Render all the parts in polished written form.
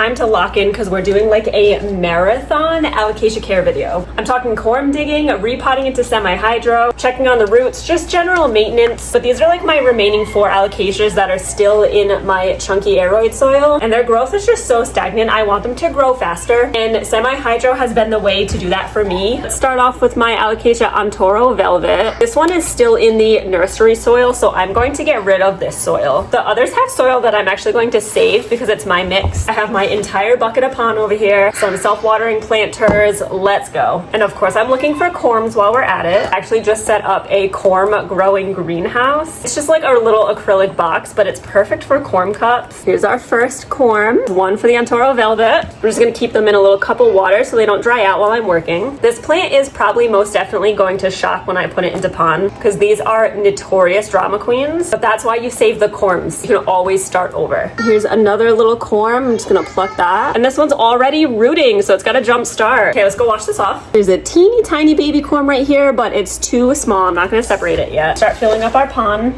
time to lock in because we're doing like a marathon Alocasia Care video. I'm talking corm digging, repotting into semi-hydro, checking on the roots, just general maintenance. But these are like my remaining 4 alocasias that are still in my chunky aeroid soil, and their growth is just so stagnant. I want them to grow faster, and semi-hydro has been the way to do that for me. Let's start off with my Alocasia Antoro Velvet. This one is still in the nursery soil, so I'm going to get rid of this soil. The others have soil that I'm actually going to save because it's my mix. I have my entire bucket of pond over here, some self-watering planters. Let's go. And of course, I'm looking for corms while we're at it. I actually just set up a corm growing greenhouse. It's just like our little acrylic box, but it's perfect for corm cups. Here's our first corm, one for the Antoro Velvet. I'm just gonna keep them in a little cup of water so they don't dry out while I'm working. This plant is probably most definitely going to shock when I put it into pond because these are notorious drama queens, but that's why you save the corms. You can always start over. Here's another little corm. I'm just gonna pluck that. And this one's already rooting, so it's got a jump start. Okay, let's go wash this off. There's a teeny tiny baby corm right here, but it's too small. I'm not gonna separate it yet. Start filling up our pond.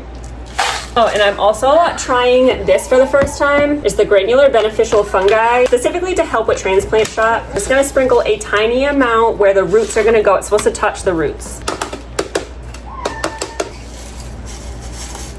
Oh, and I'm also trying this for the first time. It's the granular beneficial fungi, specifically to help with transplant shock. I'm just gonna sprinkle a tiny amount where the roots are gonna go. It's supposed to touch the roots.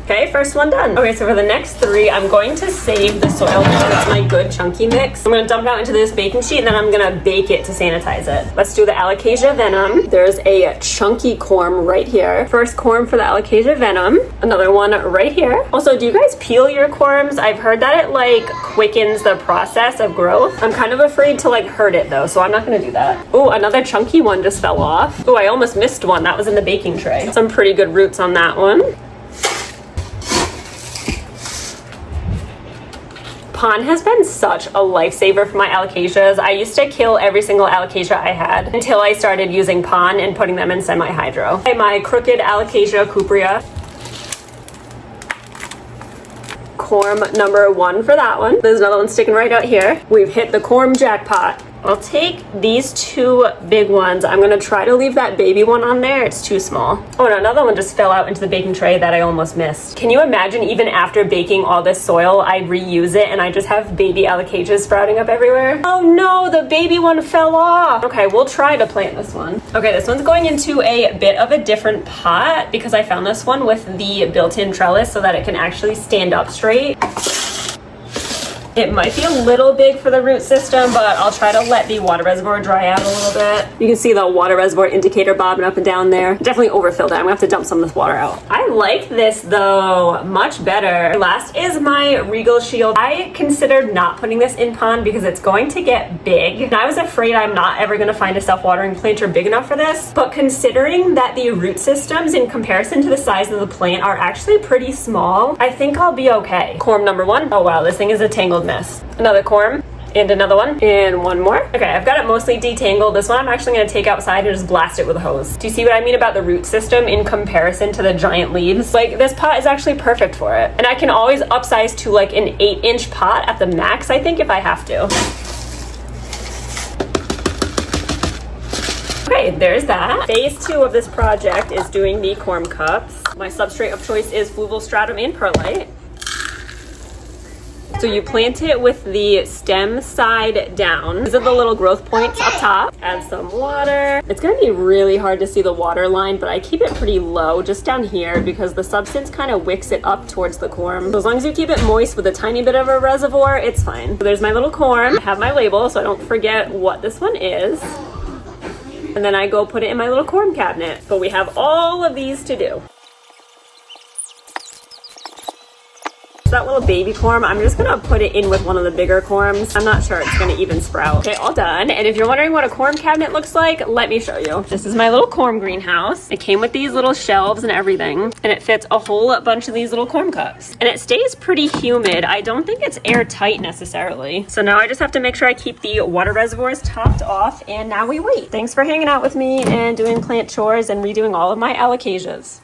Okay, first one done. Okay, so for the next 3, I'm going to save the soil because it's my good chunky mix. I'm gonna dump it out into this baking sheet and then I'm gonna bake it to sanitize it. Let's do the Alocasia Venom. There's a chunky corm right here. First corm for the Alocasia Venom. Another one right here. Also, do you guys peel your corms? I've heard that it like quickens the process of growth. I'm kind of afraid to like hurt it though, so I'm not gonna do that. Oh, another chunky one just fell off. Oh, I almost missed one. That was in the baking tray. Some pretty good roots on that one. Pond has been such a lifesaver for my alocasias. I used to kill every single alocasia I had until I started using pond and putting them in semi-hydro. My crooked Alocasia Cuprea. Corm number 1 for that one. There's another one sticking right out here. We've hit the corm jackpot. I'll take these 2 big ones. I'm gonna try to leave that baby one on there. It's too small. Oh, and another one just fell out into the baking tray that I almost missed. Can you imagine even after baking all this soil, I reuse it and I just have baby alocasias sprouting up everywhere? Oh no, the baby one fell off. Okay, we'll try to plant this one. Okay, this one's going into a bit of a different pot because I found this one with the built-in trellis so that it can actually stand up straight. It might be a little big for the root system, but I'll try to let the water reservoir dry out a little bit. You can see the water reservoir indicator bobbing up and down there. Definitely overfilled it. I'm gonna have to dump some of this water out. I like this though, much better. Last is my Regal shield. I considered not putting this in pond because it's going to get big. And I was afraid I'm not ever gonna find a self-watering planter big enough for this, but considering that the root systems in comparison to the size of the plant are actually pretty small, I think I'll be okay. Corm number 1. Oh wow, this thing is a tangled mess. Another corm and another one and one more. Okay, I've got it mostly detangled. This one I'm actually going to take outside and just blast it with a hose. Do you see what I mean about the root system in comparison to the giant leaves? Like this pot is actually perfect for it. And I can always upsize to like an 8-inch pot at the max, I think, if I have to. Okay, there's that. Phase 2 of this project is doing the corm cups. My substrate of choice is fluval stratum and perlite. So you plant it with the stem side down. These are the little growth points up top. Add some water. It's gonna be really hard to see the water line, but I keep it pretty low just down here because the substance kind of wicks it up towards the corm. So as long as you keep it moist with a tiny bit of a reservoir, it's fine. So there's my little corm. I have my label so I don't forget what this one is. And then I go put it in my little corm cabinet. But we have all of these to do. That little baby corm, I'm just gonna put it in with one of the bigger corms. I'm not sure it's gonna even sprout. Okay, all done. And if you're wondering what a corm cabinet looks like, let me show you. This is my little corm greenhouse. It came with these little shelves and everything, and it fits a whole bunch of these little corm cups. And it stays pretty humid. I don't think it's airtight necessarily. So now I just have to make sure I keep the water reservoirs topped off, and now we wait. Thanks for hanging out with me and doing plant chores and redoing all of my alocasias.